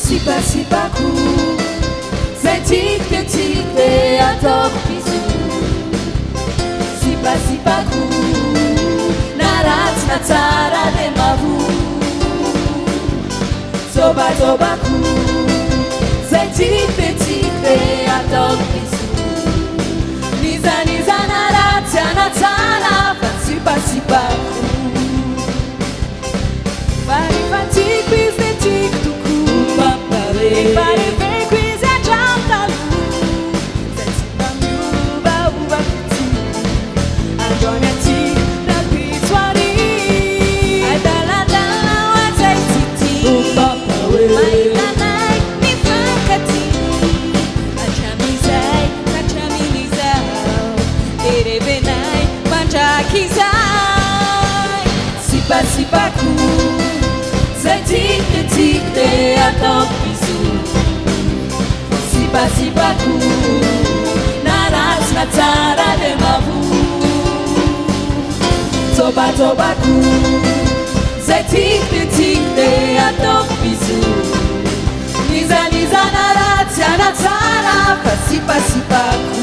Sipa-sipaku zay tikte ataoko biso. Sipa-sipaku na ratsy na tsara de mavory. Zobazobaku zay tikte ataoko biso. Niza na ratsy na tsara fa sipa-sipaku. Farifatiako izy de tiako tokoa. Farivay ko izy hatramy taloha. Zay tsy mba miovaova fity. Androany aty napitso ary. Adaladala ho antsay tity. Mahitanay mifankaty. Hatramin'izay hatramin'izao. Erevenay mandraky izay. Sipa-sipako zay tikte ataoko biso. Sipa-sipaku na ratsy na tsara de mavory. Zobazobaku zay tikte ataoko biso. Niza na ratsy na tsara fa sipa-sipaku.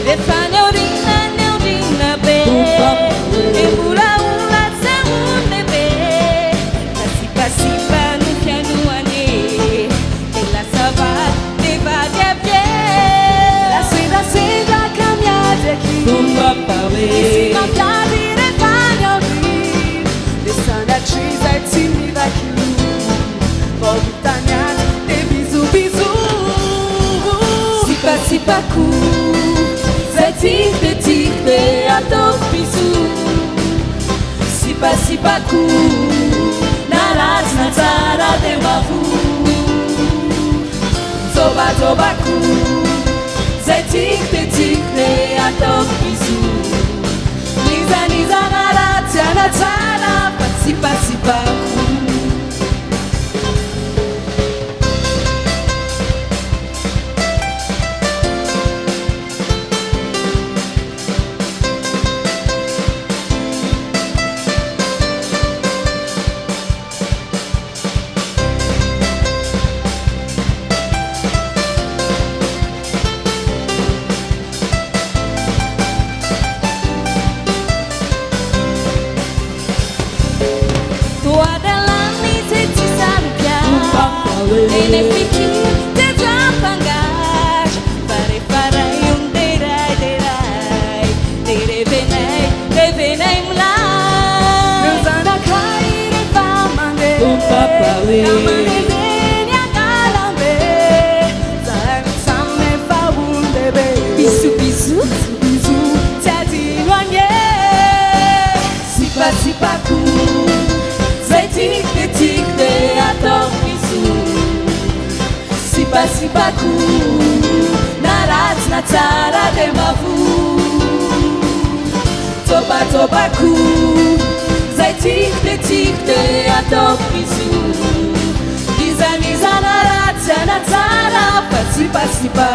Rehefa ny aorina be e ulaula zaony be. Fa sipa-sipa no fianoany e lasava de vady avie. La sera caminhade aqui e se mampiady rehefa ny aorina. De sanatriz ai tsy mivaky. Volto taniady de bisu. Sipa-sipaku zay tikte ataoko biso. Sipa-sipaku na ratsy na tsara de mavory. Zobazobaku zay tikte ataoko biso. Niza na ratsy na tsara fa sipa-sipaku. E ne fichi te zapangas. Farei deirai. Devenei mulai. Nuzana caire famane. Kamane deni agalambe. Zane same faundebe. Bisu. Tadino anye. Sipa-sipaku zay tikte ataoko biso. Sipa-sipaku na ratsy na tsara de mavory. Zobazobaku zay tikte ataoko biso. Niza na ratsy na tsara fa sipa-sipaku.